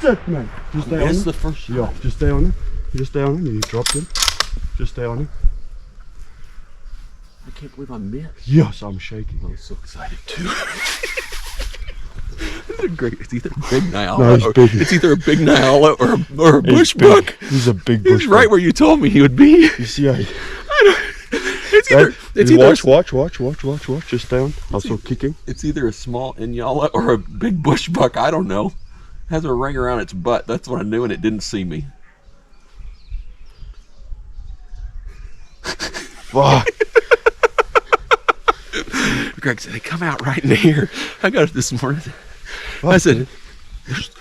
it, man. Just stay on It's him. the first shot. Yeah, just stay on him. Just stay on him. You dropped him. Just stay on him. I can't believe I missed. Yes, I'm shaking. I'm so excited too. This is great. It's either a big Nyala No, or big. it's either a big Nyala or a He's Bushbuck. big. He's a big He's Bushbuck. right where you told me he would be. You see, It's either watch. Just stay on. Also kicking. It's either a small Inyala or a big Bushbuck. I don't know. It has a ring around its butt. That's what I knew, and it didn't see me. Fuck. Greg said, "They come out right in here." I got it this morning. I said,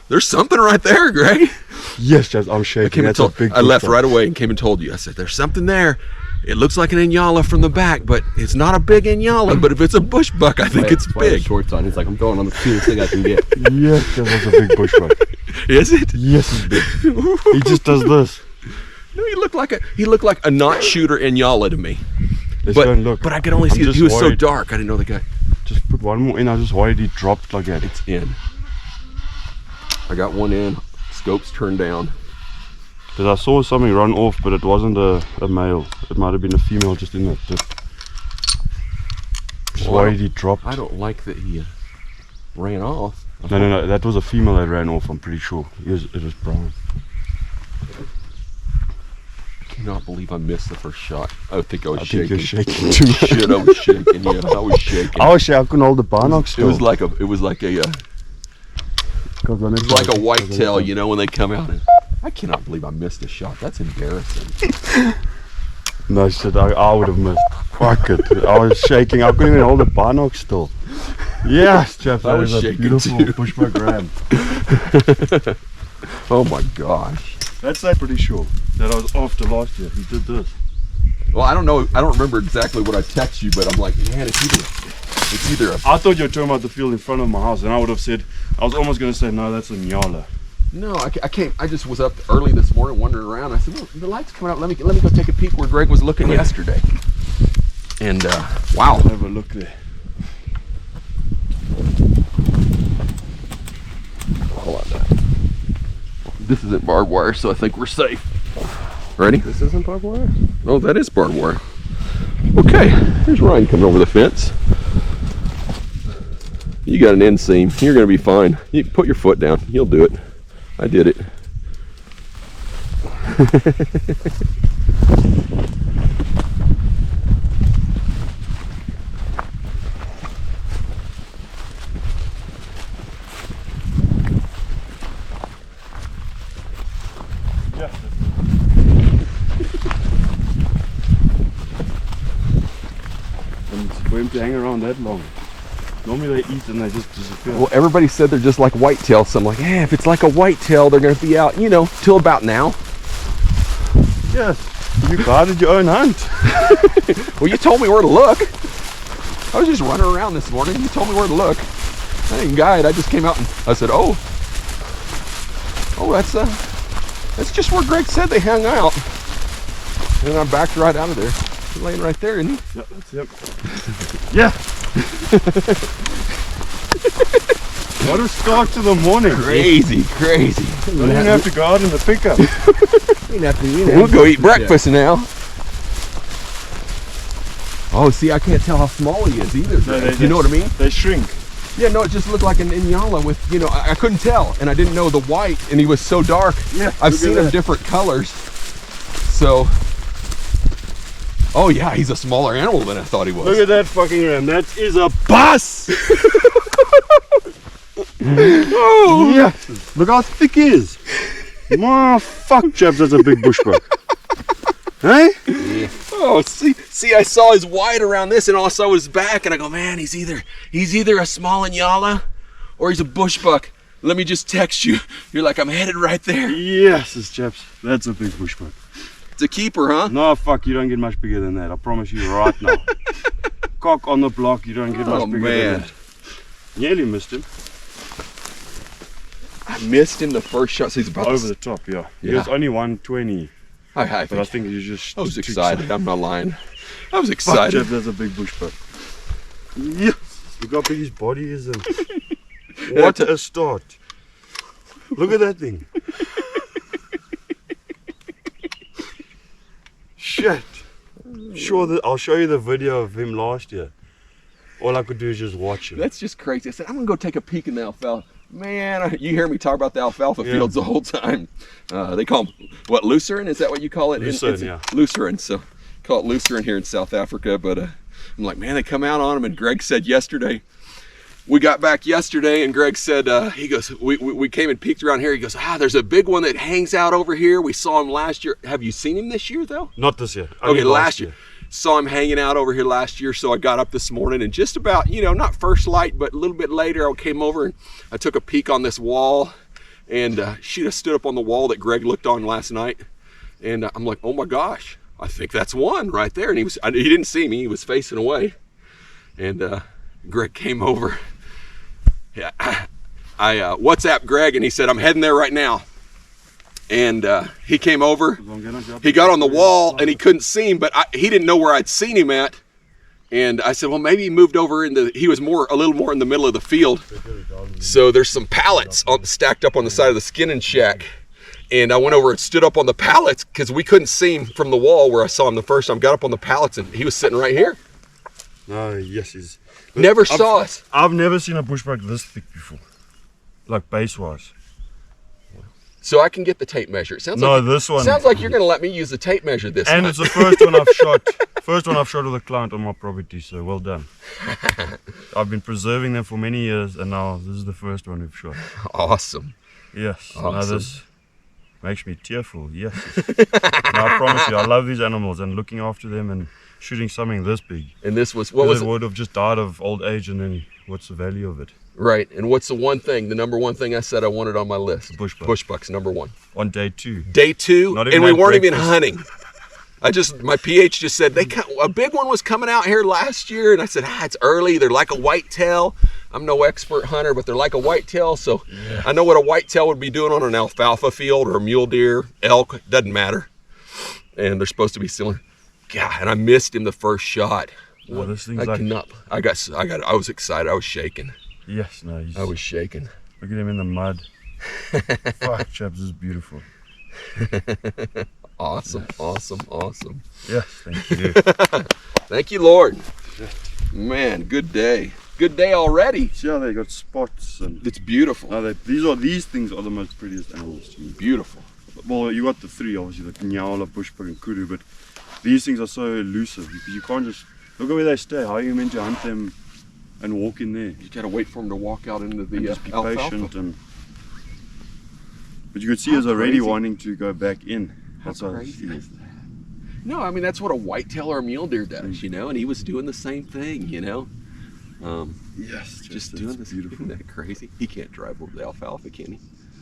"There's something right there, Greg." Yes, Jeff, I'm shaking. That's a big I left Bushbuck. right away and came and told you. I said, "There's something there. It looks like an Inyala from the back, but it's not a big Inyala. But if it's a Bushbuck, I think it's big." Shorts on. He's like, I'm going on the cutest thing I can get. Yes, Jeff, that's a big Bushbuck. Is it? Yes, he's big. He just does this. No, he looked like a not shooter Inyala to me. Let's go and look. But I could only see I'm that he was just so worried. dark. I didn't know the guy. Just put one more in. I was just worried he dropped like that. It's in. I got one in. Scope's turned down. Because I saw something run off, but it wasn't a male. It might have been a female just in that dip. Just Well, worried he dropped. I don't like that he ran off. No. That was a female that ran off. I'm pretty sure. It was brown. I cannot believe I missed the first shot. I think I was I shaking. think you're shaking too much. Shit, I was shaking. Yeah, I was shaking. I couldn't hold the binocs It still. was like a whitetail, you know, when they come out. And I cannot believe I missed a shot. That's embarrassing. No shit, I would have missed. Fuck it. I was shaking. I couldn't even hold the binocs still. Yes, Jeff, I that was was a shaking beautiful too. Bushbuck ram. Oh my gosh. That's pretty sure that I was after last year. He did this. Well, I don't know. I don't remember exactly what I text you, but I'm like, man, it's either a I thought you were talking about the field in front of my house, and I would have said, I was almost going to say, no, that's a Nyala. No, I can't. I just was up early this morning wandering around. I said, well, the light's coming out. Let me go take a peek where Greg was looking yesterday. And wow. Have a look there. Hold on. This isn't barbed wire, so I think we're safe. Ready? This isn't barbed wire? Oh, that is barbed wire. Okay, here's Ryan coming over the fence. You got an inseam. You're going to be fine. You can put your foot down. You'll do it. I did it. Yeah. And it's for him to hang around that long. Normally they eat and they just disappear. Well, everybody said they're just like whitetail, so I'm like, yeah, if it's like a whitetail, they're going to be out, you know, till about now. Yes, you guarded your own hunt. Well, you told me where to look. I was just running around this morning. You told me where to look. I didn't guide. I just came out and I said, oh, that's just where Greg said they hung out. And then I backed right out of there. He's laying right there, isn't he? Yep, that's him. Yeah. What a start to the morning. Crazy. You don't even have to go out in the pickup. We'll go eat breakfast now. Oh, see, I can't tell how small he is either. Greg. You know what I mean? They shrink. Yeah, no, it just looked like an Inyala with, you know, I couldn't tell, and I didn't know the white, and he was so dark. Yeah, I've look seen at him that. different colors. So, oh yeah, he's a smaller animal than I thought he was. Look at that fucking ram. That is a bus. Oh, Yes. Look how thick he is. Oh, fuck, chaps, that's a big Bushbuck. Hey? oh, see, I saw his white around this, and all I saw was his back, and I go, man, he's either a small Inyala, or he's a Bushbuck. Let me just text you. You're like, I'm headed right there. Yes, chaps. That's a big Bushbuck. It's a keeper, huh? No, fuck, you don't get much bigger than that. I promise you right now. Cock on the block, you don't get much bigger than that. Nearly missed him. I missed him the first shot, so he's about Over the top, yeah. He was only 120, I but I think he just... I was excited. I'm not lying. I was Fuck, excited. Jeff, that's a big Bushbuck. Yes! Look how big his body is. And what a start. Look at that thing. Shit. Sure, I'll show you the video of him last year. All I could do is just watch him. That's just crazy. I said, I'm gonna go take a peek in the alfalfa. Man, you hear me talk about the alfalfa fields the whole time. They call them, what, lucerne? Is that what you call it? Lucerne, yeah. Lucerne, so call it lucerne here in South Africa. But I'm like, man, they come out on them. And Greg said yesterday, we got back yesterday and Greg said, he goes, we came and peeked around here. He goes, there's a big one that hangs out over here. We saw him last year. Have you seen him this year though? Not this year. Okay, last year. Saw him hanging out over here last year, so I got up this morning and just about, not first light, but a little bit later, I came over and I took a peek on this wall, and shoot, I stood up on the wall that Greg looked on last night, and I'm like, oh my gosh, I think that's one right there. And he didn't see me, he was facing away, and Greg came over. Yeah, I WhatsApped Greg, and he said, I'm heading there right now. And he came over, he got on the wall and he couldn't see him, but he didn't know where I'd seen him at. And I said, well, maybe he moved over he was a little more in the middle of the field. So there's some pallets stacked up on the side of the skinning shack. And I went over and stood up on the pallets because we couldn't see him from the wall where I saw him the first time. Got up on the pallets and he was sitting right here. Yes, he's... Never saw us. I've never seen a bushbuck this thick before, like base-wise. So I can get the tape measure. It sounds this one. Sounds like you're going to let me use the tape measure this time. And it's the first one I've shot. First one I've shot with a client on my property, so well done. I've been preserving them for many years, and now this is the first one we've shot. Awesome. Yes. Awesome. Now this makes me tearful. Yes. Now, I promise you, I love these animals, and looking after them and shooting something this big. And this was, what was it? It would have just died of old age, and then what's the value of it? Right, and what's the number one thing I said I wanted on my list? Bushbuck. Bushbuck's number one. On day 2. Day 2, and we weren't even hunting. My PH just said, a big one was coming out here last year, and I said, it's early, they're like a whitetail. I'm no expert hunter, but they're like a whitetail, so I know what a whitetail would be doing on an alfalfa field or a mule deer, elk, doesn't matter. And they're supposed to be similar. God, and I missed him the first shot. This thing's I was excited, I was shaking. Yes, no, I was shaking. Look at him in the mud. Fuck, chaps, this is beautiful. Awesome, awesome, awesome. Yes, thank you. Thank you, Lord. Man, good day. Good day already. See how they got spots and it's beautiful. These things are the most prettiest animals to me. Beautiful. Well, you got the 3 obviously, the Nyala, Bushbuck and Kudu, but these things are so elusive because you can't just look at where they stay. How are you meant to hunt them and walk in there? You gotta wait for them to walk out into the just be alfalfa. patient but you could see he's already wanting to go back in. That's how crazy is that? No, I mean that's what a whitetail or a mule deer does, and he was doing the same thing, Yes, just doing this. Beautiful. Isn't that crazy? He can't drive over the alfalfa, can he?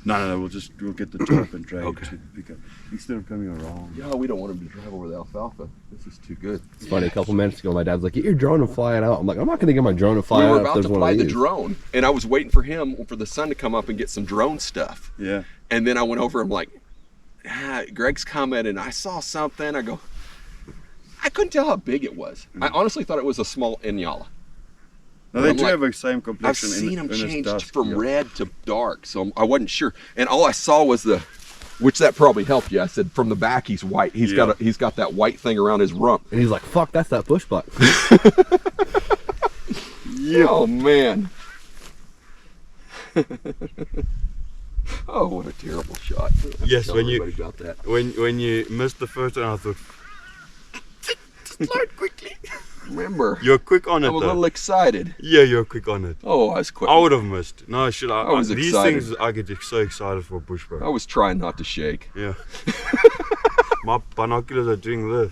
No, we'll get the top and drag it to the pickup instead of coming around. Yeah, we don't want him to drive over the alfalfa. This is too good. It's funny, a couple minutes ago my dad's like, get your drone and fly it out. I'm like, I'm not gonna get my drone and fly out. We were about to fly the drone, and I was waiting for the sun to come up and get some drone stuff. Yeah. And then I went over, I'm like, Greg's coming, and I saw something. I go, I couldn't tell how big it was. I honestly thought it was a small Inyala. No, they do have the same complexion. I've seen them change from red to dark, so I wasn't sure. And all I saw was which that probably helped you. I said from the back he's white. He's got that white thing around his rump. And he's like, fuck, that's that bushbuck. Yeah. Oh man. Oh, what a terrible shot. Yes, when you got that. when you missed the first one, I thought, start quickly. Remember, you're quick on it. I'm a little excited. Yeah, you're quick on it. Oh, I was quick. I would have missed. No, I was these excited. things I get so excited for bushbuck. I was trying not to shake. Yeah. My binoculars are doing this.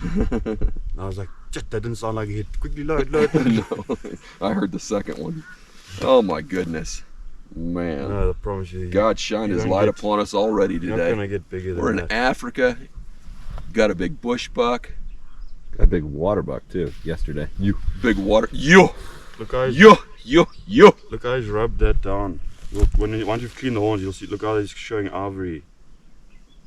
And I was like, that didn't sound like a hit. Quickly load. No, I heard the second one. Oh my goodness. Man. No, I promise you. God shined his light upon us already today. You're not gonna get bigger than We're in that. Africa. Got a big bushbuck. A big water buck too, yesterday. Big water. Yo! Look guys. Yo! Look guys, rub that down. Once you've cleaned the horns, you'll see, look how he's showing ivory.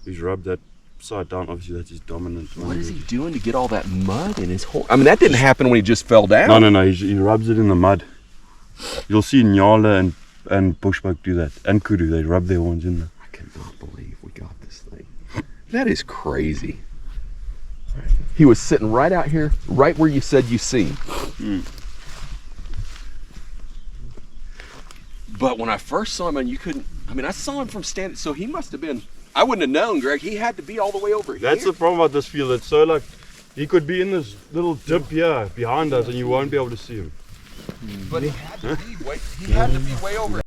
He's rubbed that side down, obviously that's his dominant one. What is he doing to get all that mud in his horn? I mean, that didn't happen when he just fell down. No, he rubs it in the mud. You'll see Nyala and and Bushbuck do that, and kudu. They rub their horns in there. I cannot believe we got this thing. That is crazy. He was sitting right out here, right where you said you seen. But when I first saw him, and you couldn't, I mean, I saw him from standing, so he must have been, I wouldn't have known, Greg. He had to be all the way over here. That's the problem about this field. It's so like, he could be in this little dip here behind us and you won't be able to see him. But he had to be way over